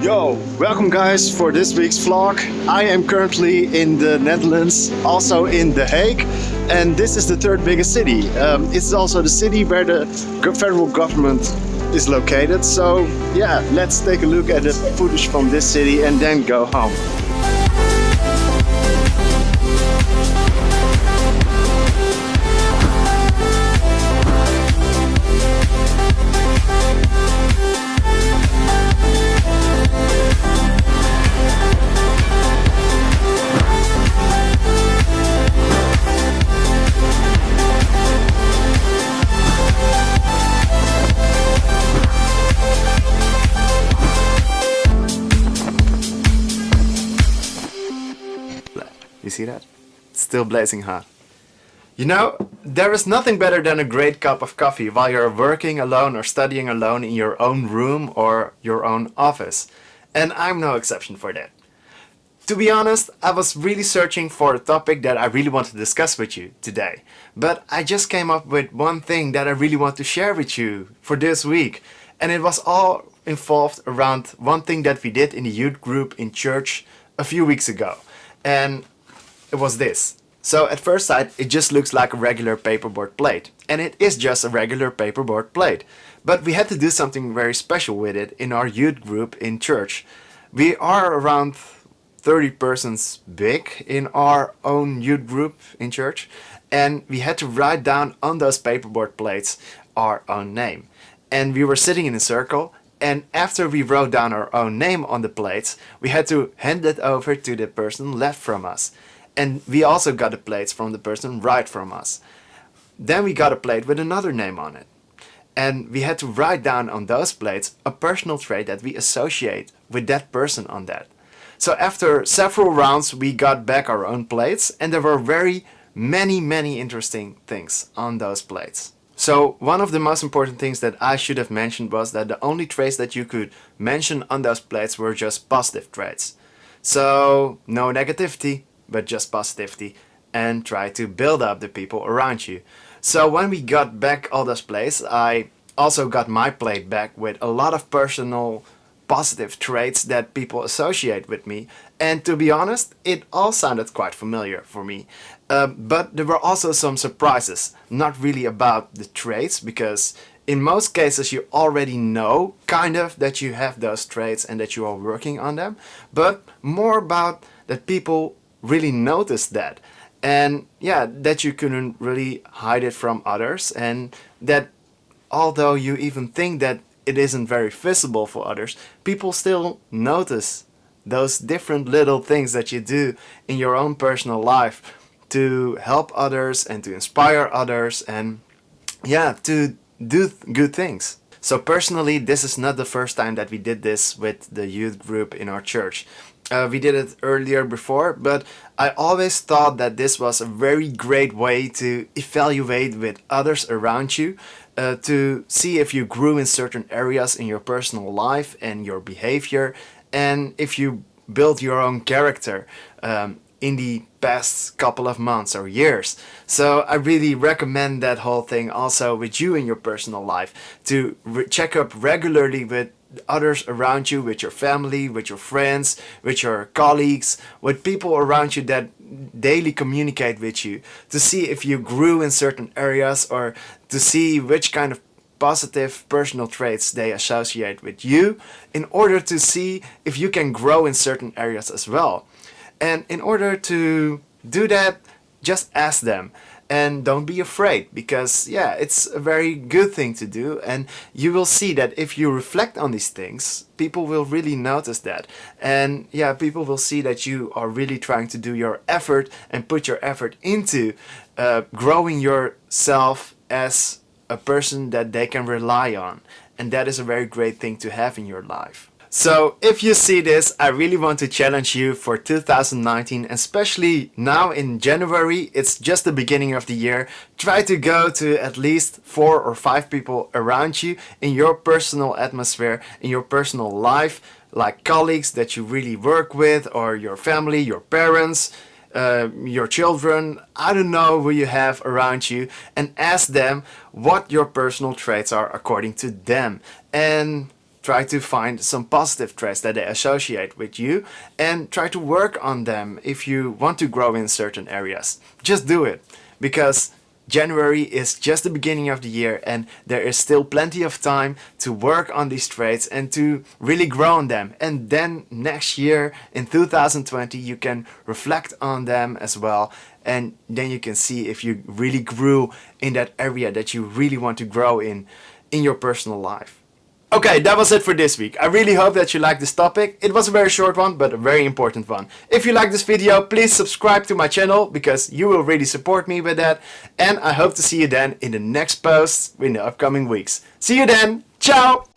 Yo, welcome guys for this week's vlog. I am currently in the Netherlands, also in The Hague, and this is the third biggest city. It's also the city where the federal government is located. So yeah, let's take a look at the footage from this city and then go home. You see that? It's still blazing hot. You know, there is nothing better than a great cup of coffee while you're working alone or studying alone in your own room or your own office. And I'm no exception for that. To be honest, I was really searching for a topic that I really want to discuss with you today. But I just came up with one thing that I really want to share with you for this week. And it was all involved around one thing that we did in the youth group in church a few weeks ago. And it was this. So at first sight it just looks like a regular paperboard plate, and it is just a regular paperboard plate. But we had to do something very special with it in our youth group in church. We are around 30 persons big in our own youth group in church, and we had to write down on those paperboard plates our own name. And we were sitting in a circle, and after we wrote down our own name on the plates, we had to hand it over to the person left from us. And we also got the plates from the person right from us. Then we got a plate with another name on it. And we had to write down on those plates a personal trait that we associate with that person on that. So after several rounds we got back our own plates, and there were very many interesting things on those plates. So one of the most important things that I should have mentioned was that the only traits that you could mention on those plates were just positive traits. So no negativity, but just positivity, and try to build up the people around you. So when we got back all those plates, I also got my plate back with a lot of personal positive traits that people associate with me, and to be honest, it all sounded quite familiar for me. But there were also some surprises, not really about the traits, because in most cases you already know kind of that you have those traits and that you are working on them, but more about that people really noticed that, and yeah, that you couldn't really hide it from others, and that although you even think that it isn't very visible for others, people still notice those different little things that you do in your own personal life to help others and to inspire others, and yeah, to do good things. So personally, this is not the first time that we did this with the youth group in our church. We did it earlier before, but I always thought that this was a very great way to evaluate with others around you, to see if you grew in certain areas in your personal life and your behavior, and if you built your own character in the past couple of months or years. So I really recommend that whole thing also with you in your personal life, to check up regularly with others around you, with your family, with your friends, with your colleagues, with people around you that daily communicate with you, to see if you grew in certain areas, or to see which kind of positive personal traits they associate with you, in order to see if you can grow in certain areas as well. And in order to do that, just ask them. And don't be afraid, because yeah, it's a very good thing to do, and you will see that if you reflect on these things, people will really notice that. And yeah, people will see that you are really trying to do your effort and put your effort into growing yourself as a person that they can rely on. And that is a very great thing to have in your life. So if you see this, I really want to challenge you for 2019, especially now in January. It's just the beginning of the year. Try to go to at least 4 or 5 people around you in your personal atmosphere, in your personal life, like colleagues that you really work with, or your family, your parents, your children, I don't know who you have around you, and ask them what your personal traits are according to them. And try to find some positive traits that they associate with you and try to work on them if you want to grow in certain areas. Just do it, because January is just the beginning of the year and there is still plenty of time to work on these traits and to really grow on them. And then next year in 2020 you can reflect on them as well, and then you can see if you really grew in that area that you really want to grow in your personal life. Okay, that was it for this week. I really hope that you liked this topic. It was a very short one, but a very important one. If you like this video, please subscribe to my channel, because you will really support me with that. And I hope to see you then in the next posts in the upcoming weeks. See you then. Ciao!